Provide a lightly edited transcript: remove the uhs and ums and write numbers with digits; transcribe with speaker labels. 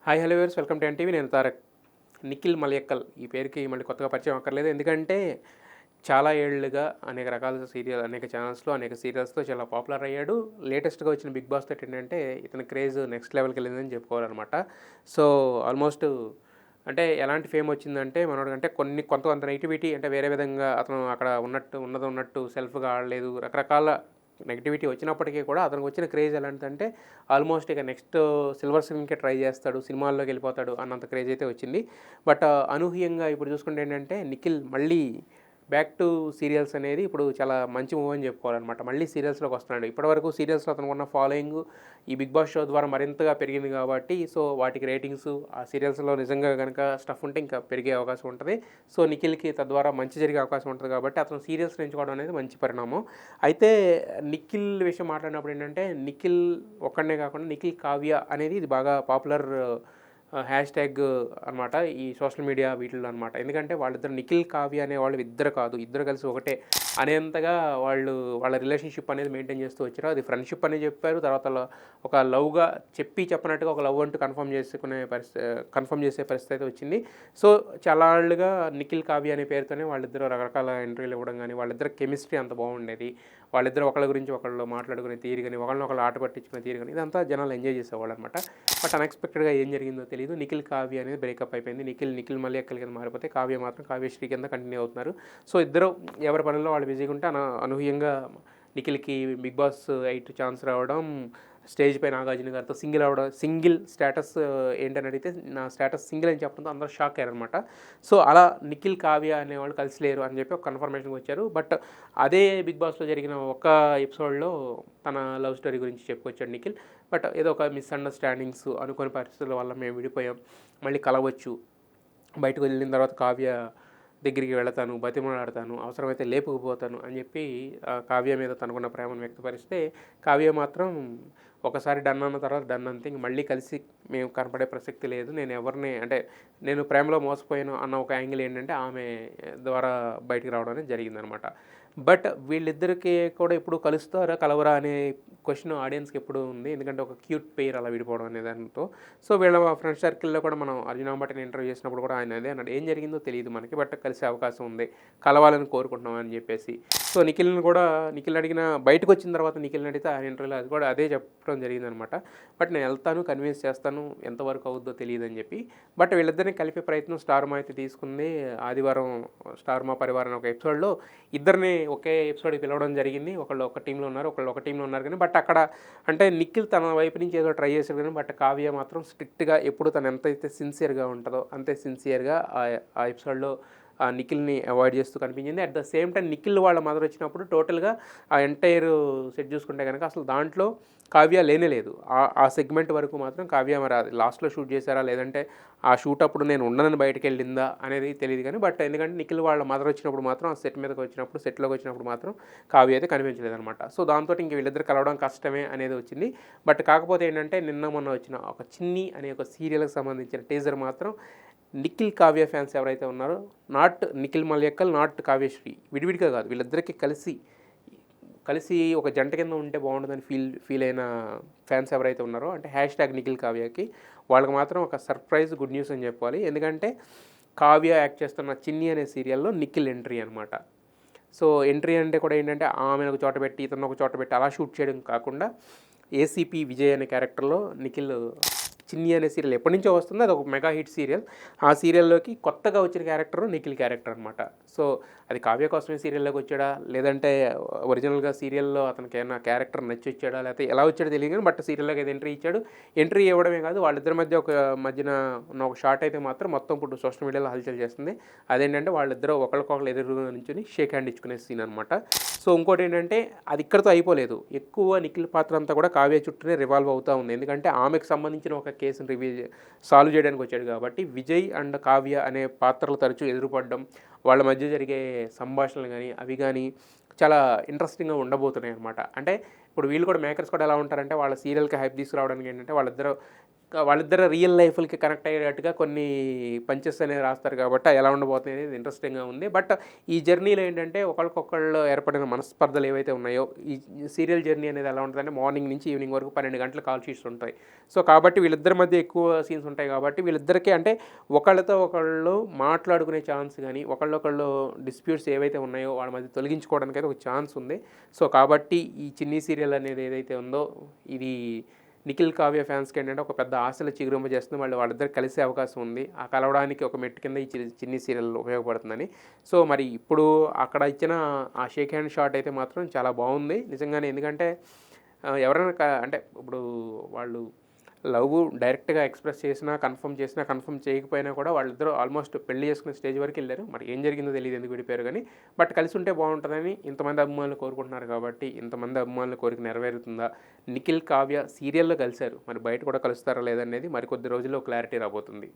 Speaker 1: Hi hello viewers, welcome to NTV. నేను తారక్. నిఖిల్ మలయక్కల్ ఈ పేరుకి మళ్ళీ కొత్తగా పరిచయం అక్కర్లేదు. ఎందుకంటే చాలా ఏళ్లుగా అనేక రకాల అనేక ఛానల్స్లో అనేక సీరియల్స్తో చాలా పాపులర్ అయ్యాడు. లేటెస్ట్గా వచ్చిన బిగ్ బాస్ తోటి ఏంటంటే ఇతని క్రేజ్ నెక్స్ట్ లెవెల్కి వెళ్ళిందని చెప్పుకోవాలన్నమాట. సో ఆల్మోస్ట్ అంటే ఎలాంటి ఫేమ్ వచ్చిందంటే మనోడు అంటే కొంత నెగిటివిటీ అంటే వేరే విధంగా అతను అక్కడ ఉన్నట్టు సెల్ఫ్గా ఆడలేదు, రకరకాల నెగిటివిటీ వచ్చినప్పటికీ కూడా అతనికి వచ్చిన క్రేజ్ ఎలాంటిదంటే ఆల్మోస్ట్ ఇక నెక్స్ట్ సిల్వర్ స్క్రీన్కే ట్రై చేస్తాడు, సినిమాల్లోకి వెళ్ళిపోతాడు అన్నంత క్రేజ్ అయితే వచ్చింది. బట్ అనూహ్యంగా ఇప్పుడు చూసుకుంటే ఏంటంటే నిఖిల్ మళ్ళీ బ్యాక్ టు సీరియల్స్ అనేది ఇప్పుడు చాలా మంచి మూవ్ అని చెప్పుకోవాలన్నమాట. మళ్ళీ సీరియల్స్లోకి వస్తున్నాడు. ఇప్పటివరకు సీరియల్స్లో అతనికి ఉన్న ఫాలోయింగ్ ఈ బిగ్ బాస్ షో ద్వారా మరింతగా పెరిగింది కాబట్టి సో వాటికి రేటింగ్స్ ఆ సీరియల్స్లో నిజంగా కనుక స్టఫ్ ఉంటే ఇంకా పెరిగే అవకాశం ఉంటుంది. సో నిఖిల్కి తద్వారా మంచి జరిగే అవకాశం ఉంటుంది కాబట్టి అతను సీరియల్స్ ఎంచుకోవడం అనేది మంచి పరిణామం. అయితే నిఖిల్ విషయం మాట్లాడినప్పుడు ఏంటంటే నిఖిల్ ఒక్కడనే కాకుండా నిఖిల్ కావ్య అనేది ఇది బాగా పాపులర్ హ్యాష్ ట్యాగ్ అనమాట ఈ సోషల్ మీడియా వీటిల్లో అనమాట. ఎందుకంటే వాళ్ళిద్దరు నిఖిల్ కావ్య అనే వాళ్ళు ఇద్దరు కాదు, ఇద్దరు కలిసి ఒకటే అనేంతగా వాళ్ళ రిలేషన్షిప్ అనేది మెయింటైన్ చేస్తూ వచ్చారు. అది ఫ్రెండ్షిప్ అని చెప్పారు. తర్వాత ఒక లవ్గా చెప్పినట్టుగా ఒక లవ్ అంటూ కన్ఫర్మ్ చేసే పరిస్థితి అయితే వచ్చింది. సో చాలా ఏళ్ళుగా నిఖిల్ కావ్య అనే పేరుతోనే వాళ్ళిద్దరు రకరకాల ఇంటర్వ్యూలు ఇవ్వడం కానీ వాళ్ళిద్దరు కెమిస్ట్రీ అంత బాగుండేది. వాళ్ళిద్దరు ఒకళ్ళ గురించి ఒకళ్ళు మాట్లాడుకునే తీరు కానీ ఒకళ్ళనొకళ్ళు ఆట పట్టించుకునే తీరు కానీ ఇదంతా జనాలు ఎంజాయ్ చేసేవాళ్ళు అనమాట. బట్ అన్ఎక్స్పెక్టెడ్గా ఏం జరిగిందో తెలియదు. నిఖిల్ కావ్య అనేది బ్రేకప్ అయిపోయింది. నిఖిల్ మళ్ళీ ఎక్కడి కింద మారిపోతే కావ్య మాత్రం కావ్యశ్రీ కింద కంటిన్యూ అవుతున్నారు. సో ఇద్దరు ఎవరి పనుల్లో వాళ్ళు బిజీగా ఉంటే అనూహ్యంగా నిఖిల్కి బిగ్ బాస్ 8 ఛాన్స్ రావడం, స్టేజ్ పై నాగార్జున గారితో సింగిల్ స్టేటస్ ఏంటని అడిగితే నా స్టేటస్ సింగిల్ అని చెప్పడంతో అందరూ షాక్ అయ్యారనమాట. సో అలా నిఖిల్ కావ్య అనేవాళ్ళు కలిసి లేరు అని చెప్పి ఒక కన్ఫర్మేషన్కి వచ్చారు. బట్ అదే బిగ్ బాస్లో జరిగిన ఒక ఎపిసోడ్లో తన లవ్ స్టోరీ గురించి చెప్పుకొచ్చాడు నిఖిల్. బట్ ఏదో ఒక మిస్అండర్స్టాండింగ్స్ అనుకోని పరిస్థితుల వల్ల మేము విడిపోయాం, మళ్ళీ కలవచ్చు, బయటకు వెళ్ళిన తర్వాత కావ్య దగ్గరికి వెళతాను, బతిమలాడతాను, అవసరమైతే లేపుకుపోతాను అని చెప్పి కావ్య మీద తనకున్న ప్రేమను వ్యక్తపరిస్తే కావ్య మాత్రం ఒకసారి డన్ అన్న తర్వాత డన్ అంతే, ఇంక మళ్ళీ కలిసి మేము కనపడే ప్రసక్తి లేదు, నేను ప్రేమలో మోసపోయాను అన్న ఒక యాంగిల్ ఏంటంటే ఆమె ద్వారా బయటికి రావడం అనేది జరిగిందనమాట. బట్ వీళ్ళిద్దరికీ కూడా ఇప్పుడు కలుస్తారా కలవరా అనే క్వశ్చన్ ఆడియన్స్కి ఎప్పుడు ఉంది. ఎందుకంటే ఒక క్యూట్ పెయిర్ అలా విడిపోవడం అనే దాంతో. సో వీళ్ళ ఫ్రెండ్ సర్కిల్లో కూడా మనం అర్జున్ అంబటిని ఇంటర్వ్యూ చేసినప్పుడు కూడా ఆయన అదే అన్నాడు, ఏం జరిగిందో తెలియదు మనకి, బట్ కలిసే అవకాశం ఉంది, కలవాలని కోరుకుంటున్నాం అని చెప్పేసి. సో నిఖిల్ అడిగిన బయటకు వచ్చిన తర్వాత నిఖిల్ని అడిగితే ఆ ఇంటర్వ్యూలో అది కూడా అదే చెప్పడం జరిగిందనమాట. బట్ నేను వెళ్తాను, కన్విన్స్ చేస్తాను, ఎంతవరకు అవుద్దో తెలియదు అని చెప్పి. బట్ వీళ్ళిద్దరిని కలిపే ప్రయత్నం స్టార్ మా అయితే తీసుకుంది. ఆదివారం స్టార్ మా పరివారం ఒక ఎపిసోడ్లో ఇద్దరిని ఒకే ఎపిసోడ్కి పిలవడం జరిగింది. ఒకళ్ళు ఒక టీంలో ఉన్నారు, ఒకళ్ళు ఒక టీంలో ఉన్నారు. కానీ బట్ అక్కడ అంటే నిఖిల్ తన వైపు నుంచి ఏదో ట్రై చేశాడు కానీ బట్ కావ్య మాత్రం స్ట్రిక్ట్గా ఎప్పుడు తను ఎంతైతే సిన్సియర్గా ఉంటుందో అంతే సిన్సియర్గా ఆ ఎపిసోడ్లో నిఖిల్ని అవాయిడ్ చేస్తూ కనిపించింది. At the same time Nikhil వాళ్ళ మదర్ వచ్చినప్పుడు టోటల్గా ఆ ఎంటైర్ సెట్ చూసుకుంటే కనుక అసలు దాంట్లో కావ్య లేదు. ఆ సెగ్మెంట్ వరకు మాత్రం కావ్య మరి అది లాస్ట్లో షూట్ చేశారా లేదంటే ఆ షూట్ అప్పుడు నేను ఉండనని బయటకు వెళ్ళిందా అనేది తెలియదు. కానీ బట్ ఎందుకంటే నిఖిల్ వాళ్ళ మదర్ వచ్చినప్పుడు మాత్రం ఆ సెట్లోకి వచ్చినప్పుడు మాత్రం కావ్య అయితే కనిపించలేదన్నమాట. సో దాంతో ఇంక వీళ్ళిద్దరు కలవడం కష్టమే అనేది వచ్చింది. బట్ కాకపోతే ఏంటంటే మొన్న వచ్చిన ఒక చిన్ని అనే ఒక సీరియల్కి సంబంధించిన టీజర్ మాత్రం నిఖిల్ కావ్య ఫ్యాన్స్ ఎవరైతే ఉన్నారో, నాట్ నిఖిల్ మలయక్కల్, నాట్ కావ్యశ్రీ, విడివిడిగా కాదు వీళ్ళిద్దరికీ కలిసి ఒక జంట కింద ఉంటే బాగుంటుందని ఫీల్ అయిన ఫ్యాన్స్ ఎవరైతే ఉన్నారో అంటే హ్యాష్ ట్యాగ్ నిఖిల్ కావ్యకి, వాళ్ళకి మాత్రం ఒక సర్ప్రైజ్ గుడ్ న్యూస్ అని చెప్పాలి. ఎందుకంటే కావ్య యాక్ట్ చేస్తున్న చిన్ని అనే సీరియల్లో నిఖిల్ ఎంట్రీ అనమాట. సో ఎంట్రీ అంటే కూడా ఏంటంటే ఆమెను ఒక చోట పెట్టి ఇతను ఒక చోట పెట్టి అలా షూట్ చేయడం కాకుండా ఏసీపీ విజయ్ అనే క్యారెక్టర్లో నిఖిల్ చిన్ని అనే సీరియల్ ఎప్పటి నుంచో వస్తుంది, అది ఒక మెగా హిట్ సీరియల్. ఆ సీరియల్లోకి కొత్తగా వచ్చిన క్యారెక్టర్ నిఖిల్ క్యారెక్టర్ అనమాట. సో అది కావ్య కోసమే సీరియల్లోకి వచ్చాడా లేదంటే ఒరిజినల్గా సీరియల్లో అతనికి ఏమైనా క్యారెక్టర్ నచ్చి వచ్చాడా లేకపోతే ఎలా వచ్చాడో తెలియదు కానీ బట్ సీరియల్లోకి అయితే ఎంట్రీ ఇవ్వడమే కాదు వాళ్ళిద్దరి మధ్యన ఉన్న ఒక షార్ట్ అయితే మాత్రం మొత్తం ఇప్పుడు సోషల్ మీడియాలో హల్చల్ చేస్తుంది. అదేంటంటే వాళ్ళిద్దరూ ఒకరికొకరు ఎదురుగా నుంచి షేక్ హ్యాండ్ ఇచ్చుకునే సీన్ అనమాట. సో ఇంకోటి ఏంటంటే అది ఇక్కడితో అయిపోలేదు, ఎక్కువ నిఖిల్ పాత్ర అంతా కూడా కావ్య చుట్టూనే రివాల్వ్ అవుతూ ఉంది. ఎందుకంటే ఆమెకు సంబంధించిన ఒక కేసును సాల్వ్ చేయడానికి వచ్చాడు కాబట్టి విజయ్ అండ్ కావ్య అనే పాత్రలు తరచూ ఎదురుపడడం, వాళ్ళ మధ్య జరిగే సంభాషణలు కానీ అవి కానీ చాలా ఇంట్రెస్టింగ్గా ఉండబోతున్నాయి అనమాట. అంటే ఇప్పుడు వీళ్ళు కూడా మేకర్స్ కూడా ఎలా ఉంటారంటే వాళ్ళ సీరియల్కి హైప్ తీసుకురావడానికి ఏంటంటే వాళ్ళిద్దరూ వాళ్ళిద్దరు రియల్ లైఫ్‌లకి కనెక్ట్ అయ్యేటట్టుగా కొన్ని పంచెస్ అనేవి రాస్తారు కాబట్టి ఎలా ఉండబోతుంది అనేది ఇంట్రెస్టింగ్‌గా ఉంది. బట్ ఈ జర్నీలో ఏంటంటే ఒకళ్ళకొకళ్ళు ఏర్పడిన మనస్పర్ధలు ఏవైతే ఉన్నాయో, ఈ సీరియల్ జర్నీ అనేది ఎలా ఉంటదంటే మార్నింగ్ నుంచి ఈవినింగ్ వరకు 12 గంటల కాల్ షీట్స్ ఉంటాయి. సో, కాబట్టి వీళ్ళిద్దరి మధ్య ఎక్కువ సీన్స్ ఉంటాయి కాబట్టి వీళ్ళిద్దరికీ అంటే ఒకళ్ళతో ఒకళ్ళు మాట్లాడుకునే ఛాన్స్ గాని, ఒకళ్ళొకళ్ళు డిస్ప్యూట్స్ ఏవైతే ఉన్నాయో వాళ్ళ మధ్య తొలగించుకోవడానికైతే ఒక ఛాన్స్ ఉంది. సో, కాబట్టి ఈ చిన్ని సీరియల్ అనేది ఏదైతే ఉందో ఇది నిఖిల్, కావ్య ఫ్యాన్స్‌కి ఏంటంటే ఒక పెద్ద ఆశలు చిగురింపజేస్తుంది. వాళ్ళిద్దరు కలిసే అవకాశం ఉంది. ఆ కలవడానికి ఒక మెట్టు కింద ఈ చిన్ని సీరియల్ ఉపయోగపడుతుందని. సో, మరి ఇప్పుడు అక్కడ ఇచ్చిన ఆ షేక్ హ్యాండ్ షాట్ అయితే మాత్రం చాలా బావుంది. నిజంగానే ఎందుకంటే ఎవరైనా అంటే ఇప్పుడు వాళ్ళు లవ్ డైరెక్ట్‌గా ఎక్స్‌ప్రెస్ చేసినా, కన్ఫర్మ్ చేయకపోయినా కూడా వాళ్ళిద్దరూ ఆల్మోస్ట్ పెళ్లి చేసుకునే స్టేజ్ వరకెళ్లారు. మరి ఏం జరిగిందో తెలీదు ఎందుకు విడిపోయారో గానీ. బట్ కలిసుంటే బావుంటదని ఇంతమంది అభిమానులు కోరుకుంటున్నారు కాబట్టి, ఇంతమంది అభిమానుల కోరిక నెరవేరుతుందా? నిఖిల్, కావ్య సీరియల్‌లో కలిసారు. మరి బయట కూడా కలుస్తారా లేదనేది మరికొద్ది రోజుల్లో క్లారిటీ రాబోతుంది.